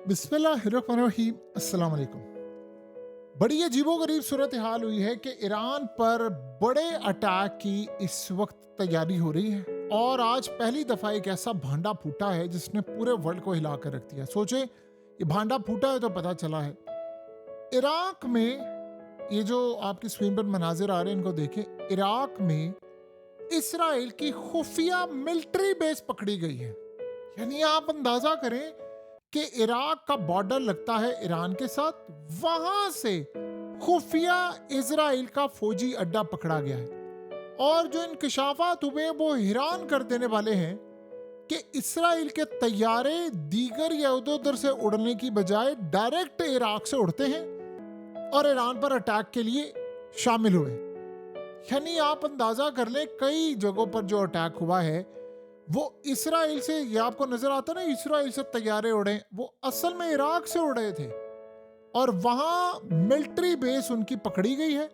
बिस्मिल्लाहिर्रहमानिर्रहीम। अस्सलाम वालेकुम। बड़ी अजीबोगरीब सूरत हाल हुई है कि ईरान पर बड़े अटैक की इस वक्त तैयारी हो रही है और आज पहली दफा एक ऐसा भांडा फूटा है जिसने पूरे वर्ल्ड को हिला कर रख दिया। सोचे ये भांडा फूटा है तो पता चला है इराक में। ये जो आपकी स्क्रीन पर मनाजिर आ रहे हैं इनको देखें। इराक में इसराइल की खुफिया मिलिट्री बेस पकड़ी गई है। यानी आप अंदाजा करें कि इराक का बॉर्डर लगता है ईरान के साथ, वहां से खुफिया इजराइल का फौजी अड्डा पकड़ा गया है। और जो इंकशाफात हुए वो हैरान कर देने वाले हैं कि इसराइल के तैयारे दीगर या उधर उधर से उड़ने की बजाय डायरेक्ट इराक से उड़ते हैं और ईरान पर अटैक के लिए शामिल हुए। यानी आप अंदाजा कर लें कई जगहों पर जो अटैक हुआ है वो इसराइल से, ये आपको नजर आता ना, इसराइल से तैयारे उड़े, वो असल में इराक से उड़ रहे थे और वहां मिलिट्री बेस उनकी पकड़ी गई है।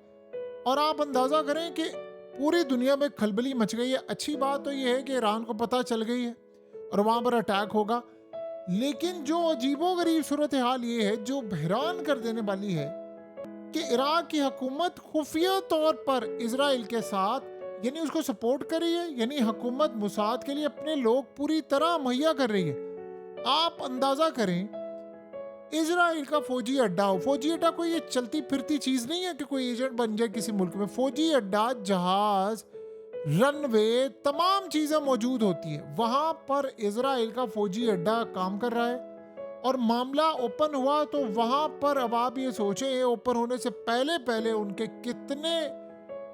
और आप अंदाजा करें कि पूरी दुनिया में खलबली मच गई है। अच्छी बात तो यह है कि ईरान को पता चल गई है और वहां पर अटैक होगा। लेकिन जो अजीबोगरीब सूरत हाल ये है जो हैरान कर देने वाली है कि इराक की हुकूमत खुफिया तौर पर इसराइल के साथ यानी उसको सपोर्ट कर रही है। यानी हुकूमत मुसाद के लिए अपने लोग पूरी तरह मुहैया कर रही है। आप अंदाजा करें इसराइल का फौजी अड्डा हो। फौजी अड्डा कोई ये चलती फिरती चीज नहीं है कि कोई एजेंट बन जाए किसी मुल्क में। फौजी अड्डा, जहाज, रनवे, तमाम चीजें मौजूद होती है। वहां पर इसराइल का फौजी अड्डा काम कर रहा है और मामला ओपन हुआ तो वहां पर अब आप ये सोचें ओपन होने से पहले पहले उनके कितने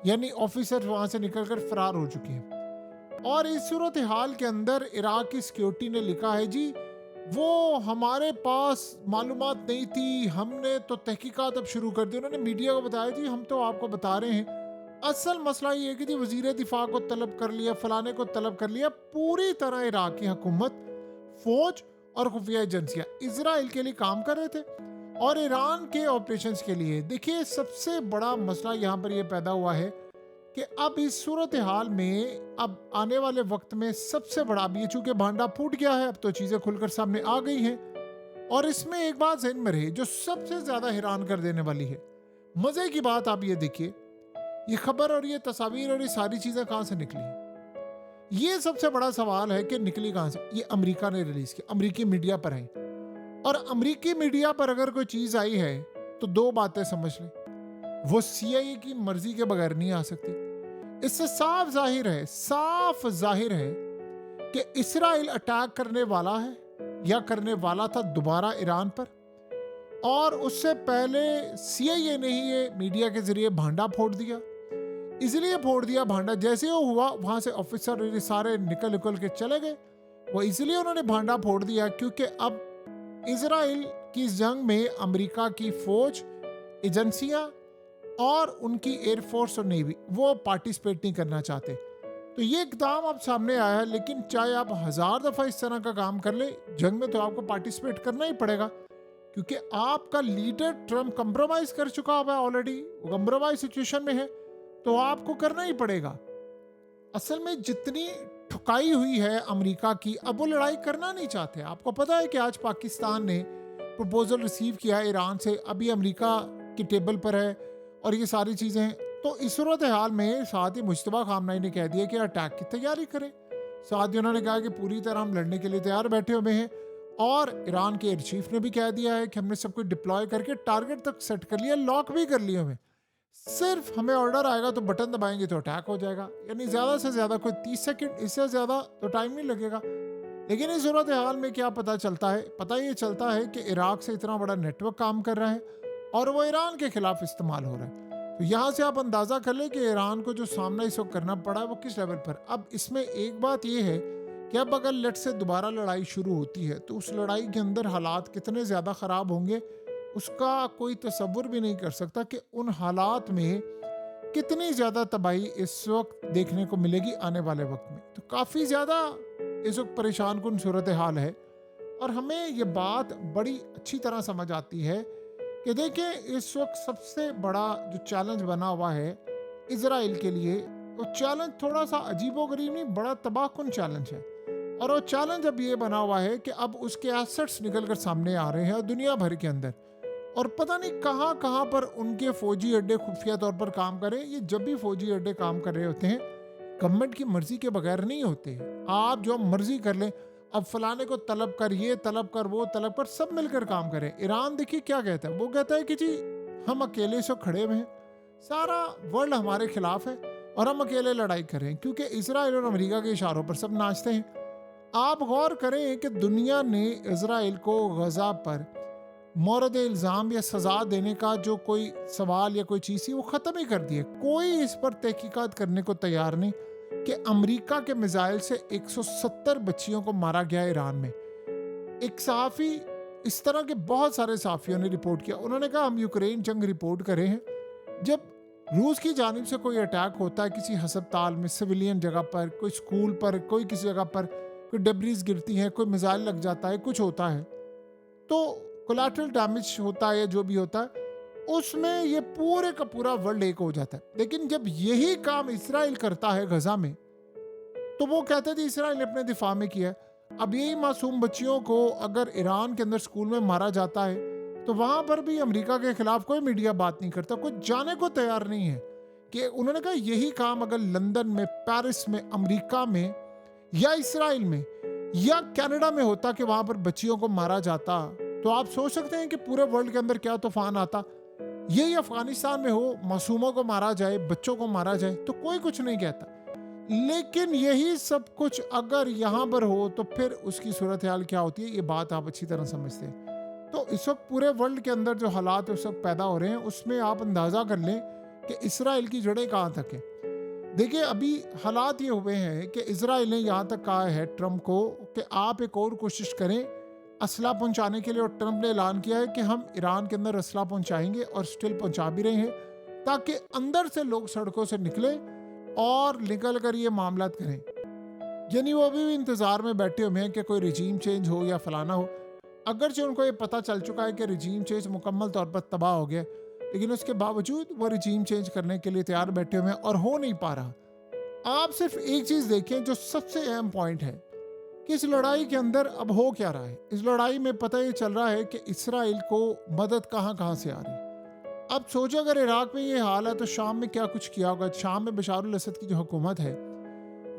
यानी ऑफिसर वहां से निकलकर फरार हो चुके हैं। और इस सूरत हाल के अंदर इराक की सिक्योरिटी ने लिखा है जी वो हमारे पास मालूमात नहीं थी, हमने तो तहकीकात अब शुरू कर दी। उन्होंने मीडिया को बताया जी हम तो आपको बता रहे हैं, असल मसला ये है कि जी वजीर दिफा को तलब कर लिया, फलाने को तलब कर लिया। पूरी तरह इराक की हुकूमत, फौज और खुफिया एजेंसियां इसराइल के लिए काम कर रहे थे और ईरान के ऑपरेशंस के लिए। देखिए सबसे बड़ा मसला यहाँ पर यह पैदा हुआ है कि अब इस सूरत हाल में अब आने वाले वक्त में सबसे बड़ा, अब ये चूंकि भांडा फूट गया है अब तो चीजें खुलकर सामने आ गई हैं। और इसमें एक बात ज़हन में रहे जो सबसे ज्यादा हैरान कर देने वाली है। मजे की बात आप ये देखिए, ये खबर और ये तस्वीर और ये सारी चीजें कहां से निकली, ये सबसे बड़ा सवाल है कि निकली कहां से। ये अमेरिका ने रिलीज किया, अमेरिकी मीडिया पर है। और अमेरिकी मीडिया पर अगर कोई चीज आई है तो दो बातें समझ लें, वो सीआईए की मर्जी के बगैर नहीं आ सकती। इससे साफ जाहिर है कि इसराइल अटैक करने वाला है या करने वाला था दोबारा ईरान पर। और उससे पहले सीआईए ने ही ये मीडिया के जरिए भांडा फोड़ दिया। इसलिए फोड़ दिया भांडा, जैसे वो हुआ वहां से ऑफिसर सारे निकल के चले गए। वो इसलिए उन्होंने भांडा फोड़ दिया क्योंकि अब इसराइल की इस जंग में अमेरिका की फौज, एजेंसियां और उनकी एयरफोर्स और नेवी वो पार्टिसिपेट नहीं करना चाहते। तो ये इकदाम अब सामने आया है। लेकिन चाहे आप 1000 दफा इस तरह का काम कर ले, जंग में तो आपको पार्टिसिपेट करना ही पड़ेगा क्योंकि आपका लीडर ट्रम्प कंप्रोमाइज कर चुका है ऑलरेडी, वो कंप्रोमाइज सिचुएशन में है, तो आपको करना ही पड़ेगा। असल में जितनी ठुकाई हुई है अमेरिका की, अब वो लड़ाई करना नहीं चाहते। आपको पता है कि आज पाकिस्तान ने प्रपोजल रिसीव किया है ईरान से, अभी अमेरिका की टेबल पर है और ये सारी चीज़ें हैं। तो इस सूरत हाल में साथ ही मुश्तबा खामनाई ने कह दिया कि अटैक की तैयारी करें। साथ ही उन्होंने कहा कि पूरी तरह हम लड़ने के लिए तैयार बैठे हुए हैं। और ईरान के एयर चीफ ने भी कह दिया है कि हमने सब कुछ डिप्लॉय करके टारगेट तक सेट कर लिया, लॉक भी कर लिए हमें, सिर्फ हमें ऑर्डर आएगा तो बटन दबाएंगे तो अटैक हो जाएगा। यानी ज़्यादा से ज़्यादा कोई 30 सेकंड, इससे ज़्यादा तो टाइम नहीं लगेगा। लेकिन इस सूरत हाल में क्या पता चलता है, पता ये चलता है कि इराक से इतना बड़ा नेटवर्क काम कर रहा है और वो ईरान के खिलाफ इस्तेमाल हो रहा है। तो यहाँ से आप अंदाज़ा कर लें कि ईरान को जो सामना इस वक्त करना पड़ा है वो किस लेवल पर। अब इसमें एक बात ये है कि अब अगर लेट से दोबारा लड़ाई शुरू होती है तो उस लड़ाई के अंदर हालात कितने ज़्यादा ख़राब होंगे उसका कोई तसव्वुर भी नहीं कर सकता कि उन हालात में कितनी ज़्यादा तबाही इस वक्त देखने को मिलेगी आने वाले वक्त में। तो काफ़ी ज़्यादा इस वक्त परेशान कुन सूरत हाल है। और हमें ये बात बड़ी अच्छी तरह समझ आती है कि देखिए इस वक्त सबसे बड़ा जो चैलेंज बना हुआ है इजराइल के लिए, वो चैलेंज थोड़ा सा अजीबोगरीब नहीं, बड़ा तबाहकुन चैलेंज है। और वो चैलेंज अब ये बना हुआ है कि अब उसके एसेट्स निकल कर सामने आ रहे हैं दुनिया भर के अंदर, और पता नहीं कहाँ कहाँ पर उनके फौजी अड्डे खुफिया तौर पर काम कर रहे हैं। ये जब भी फौजी अड्डे काम कर रहे होते हैं, गवर्नमेंट की मर्जी के बगैर नहीं होते। आप जो मर्जी कर लें, अब फलाने को तलब कर, ये तलब कर, वो तलब कर, सब मिलकर काम करें। ईरान देखिए क्या कहता है, वो कहता है कि जी हम अकेले से खड़े हुए हैं, सारा वर्ल्ड हमारे खिलाफ है और हम अकेले लड़ाई करें, क्योंकि इसराइल और अमेरिका के इशारों पर सब नाचते हैं। आप गौर करें कि दुनिया ने इसराइल को गजा पर मोरद इल्ज़ाम या सज़ा देने का जो कोई सवाल या कोई चीज़ थी वो ख़त्म ही कर दी है। कोई इस पर तहकीकात करने को तैयार नहीं कि अमेरिका के मिसाइल से 170 बच्चियों को मारा गया ईरान में। एक सहाफ़ी, इस तरह के बहुत सारे सहाफ़ियों ने रिपोर्ट किया, उन्होंने कहा हम यूक्रेन जंग रिपोर्ट करे हैं। जब रूस की जानिब से कोई अटैक होता है किसी हस्पताल में, सिविलियन जगह पर, कोई स्कूल पर, कोई किसी जगह पर, कोई डेब्रीज गिरती हैं, कोई मिसाइल लग जाता है, कुछ होता है, तो कोलैटरल डैमेज होता है या जो भी होता है, उसमें ये पूरे का पूरा वर्ल्ड एक हो जाता है। लेकिन जब यही काम इसराइल करता है गजा में, तो वो कहते थे इसराइल ने अपने दिफा में किया है। अब यही मासूम बच्चियों को अगर ईरान के अंदर स्कूल में मारा जाता है, तो वहां पर भी अमेरिका के खिलाफ कोई मीडिया बात नहीं करता, कोई जाने को तैयार नहीं है। कि उन्होंने कहा यही काम अगर लंदन में, पेरिस में, अमेरिका में या इसराइल में या कनाडा में होता कि वहां पर बच्चियों को मारा जाता, तो आप सोच सकते हैं कि पूरे वर्ल्ड के अंदर क्या तूफान आता। यही अफगानिस्तान में हो, मासूमों को मारा जाए, बच्चों को मारा जाए, तो कोई कुछ नहीं कहता। लेकिन यही सब कुछ अगर यहाँ पर हो तो फिर उसकी सूरत हाल क्या होती है, ये बात आप अच्छी तरह समझते हैं। तो इस वक्त पूरे वर्ल्ड के अंदर जो हालात उस वक्त पैदा हो रहे हैं, उसमें आप अंदाज़ा कर लें कि इसराइल की जड़ें कहाँ तक हैं। देखिए अभी हालात ये हुए हैं कि इसराइल ने यहाँ तक कहा है ट्रंप को कि आप एक और कोशिश करें असला पहुँचाने के लिए, और ट्रंप ने ऐलान किया है कि हम ईरान के अंदर असला पहुँचाएंगे और स्टिल पहुँचा भी रहे हैं, ताकि अंदर से लोग सड़कों से निकले और निकल कर ये मामला करें। यानी वो अभी भी इंतज़ार में बैठे हुए हैं कि कोई रिजीम चेंज हो या फलाना हो। अगरचे उनको ये पता चल चुका है कि रिजीम चेंज मुकम्मल तौर पर तबाह हो गया, लेकिन उसके बावजूद वो रिजीम चेंज करने के लिए तैयार बैठे हुए हैं और हो नहीं पा रहा। आप सिर्फ एक चीज़ देखें जो सबसे अहम पॉइंट है कि इस लड़ाई के अंदर अब हो क्या रहा है। इस लड़ाई में पता ये चल रहा है कि इसराइल को मदद कहाँ कहाँ से आ रही है। अब सोचो अगर इराक में ये हाल है तो शाम में क्या कुछ किया होगा। शाम में बशार अल असद की जो हुकूमत है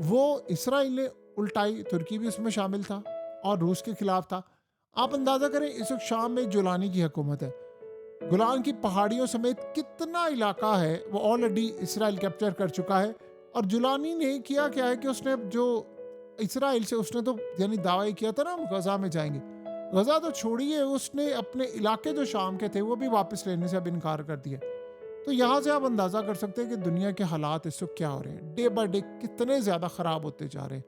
वो इसराइल ने उल्टाई, तुर्की भी उसमें शामिल था और रूस के खिलाफ था। आप अंदाज़ा करें इस वक्त शाम में जुलानी की हुकूमत है, गोलान की पहाड़ियों समेत कितना इलाका है वो ऑलरेडी इसराइल कैप्चर कर चुका है। और जुलानी ने किया क्या है कि उसने जो इसराइल से उसने तो यानी दावा ही किया था ना हम गजा में जाएंगे, गजा तो छोड़िए, उसने अपने इलाके जो शाम के थे वो भी वापस लेने से अब इनकार कर दिया। तो यहाँ से आप अंदाज़ा कर सकते हैं कि दुनिया के हालात इस वक्त क्या हो रहे हैं, डे बाय डे कितने ज़्यादा ख़राब होते जा रहे हैं,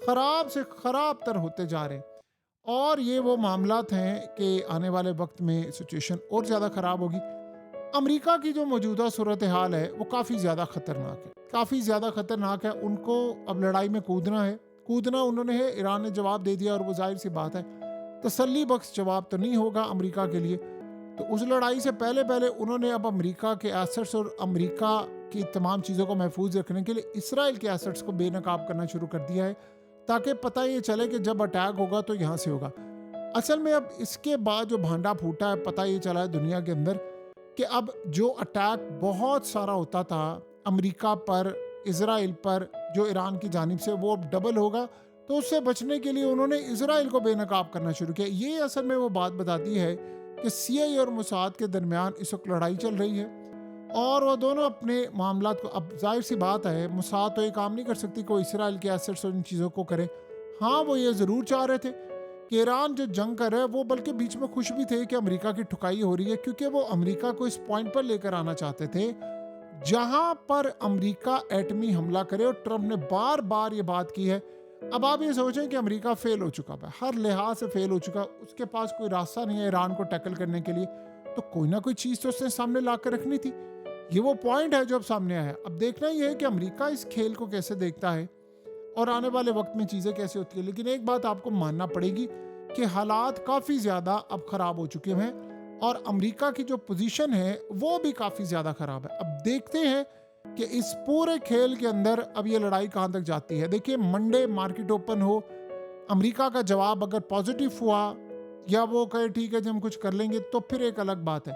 ख़राब से ख़राब तर होते जा रहे हैं। और ये वो मामलात हैं कि आने वाले वक्त में सिचुएशन और ज़्यादा ख़राब होगी। अमेरिका की जो मौजूदा सूरत हाल है वो काफ़ी ज़्यादा ख़तरनाक है, काफ़ी ज़्यादा ख़तरनाक है। उनको अब लड़ाई में कूदना उन्होंने है। ईरान ने जवाब दे दिया और वो जाहिर सी बात है तसल्ली बख्श जवाब तो नहीं होगा अमेरिका के लिए। तो उस लड़ाई से पहले उन्होंने अब अमेरिका के एसेट्स और अमेरिका की तमाम चीज़ों को महफूज रखने के लिए इसराइल के एसेट्स को बेनकाब करना शुरू कर दिया है, ताकि पता ये चले कि जब अटैक होगा तो यहाँ से होगा। असल में अब इसके बाद जो भांडा फूटा है, पता ये चला है दुनिया के अंदर कि अब जो अटैक बहुत सारा होता था अमेरिका पर, इसराइल पर, जो ईरान की जानिब से, वो अब डबल होगा। तो उससे बचने के लिए उन्होंने इसराइल को बेनकाब करना शुरू किया। ये असल में वो बात बताती है कि CIA और मोसाद के दरमियान इस वक्त लड़ाई चल रही है और वो दोनों अपने मामला को, अब जाहिर सी बात है मोसाद तो ये काम नहीं कर सकती कोई इसराइल के एसेट्स और इन चीज़ों को करे। हाँ, वो ये ज़रूर चाह रहे थे कि ईरान जो जंग कर रहा है वो, बल्कि बीच में खुश भी थे कि अमेरिका की ठुकाई हो रही है, क्योंकि वो अमेरिका को इस पॉइंट पर लेकर आना चाहते थे जहां पर अमेरिका एटमी हमला करे। और ट्रंप ने बार बार ये बात की है। अब आप ये सोचें कि अमेरिका फेल हो चुका है, हर लिहाज से फेल हो चुका, उसके पास कोई रास्ता नहीं है ईरान को टैकल करने के लिए, तो कोई ना कोई चीज़ तो उसने सामने ला कर रखनी थी। ये वो पॉइंट है जो अब सामने आया है। अब देखना ही है कि अमेरिका इस खेल को कैसे देखता है और आने वाले वक्त में चीज़ें कैसे होती है। लेकिन एक बात आपको मानना पड़ेगी कि हालात काफ़ी ज़्यादा अब ख़राब हो चुके हैं और अमेरिका की जो पोजीशन है वो भी काफ़ी ज़्यादा ख़राब है। अब देखते हैं कि इस पूरे खेल के अंदर अब ये लड़ाई कहाँ तक जाती है। देखिए, मंडे मार्केट ओपन हो, अमेरिका का जवाब अगर पॉजिटिव हुआ या वो कहे ठीक है जी हम कुछ कर लेंगे, तो फिर एक अलग बात है,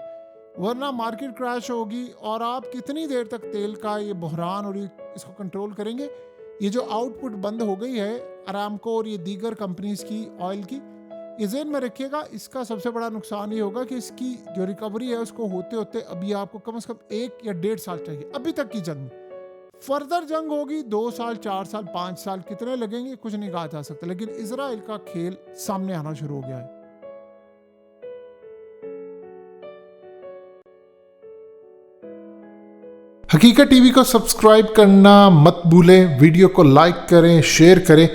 वरना मार्केट क्रैश होगी। और आप कितनी देर तक तेल का ये बहरान और इसको कंट्रोल करेंगे? ये जो आउटपुट बंद हो गई है अरामको और ये दीगर कंपनीज की ऑयल की, ये ज़हन में रखिएगा। इसका सबसे बड़ा नुकसान ये होगा कि इसकी जो रिकवरी है उसको होते होते अभी आपको कम से कम 1 या 1.5 साल चाहिए, अभी तक की जंग में। फर्दर जंग होगी 2 साल, 4 साल, 5 साल, कितने लगेंगे कुछ नहीं कहा जा सकता, लेकिन इजराइल का खेल सामने आना शुरू हो गया है। हकीकत टीवी को सब्सक्राइब करना मत भूलें, वीडियो को लाइक करें, शेयर करें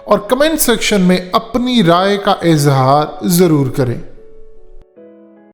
और कमेंट सेक्शन में अपनी राय का इजहार जरूर करें।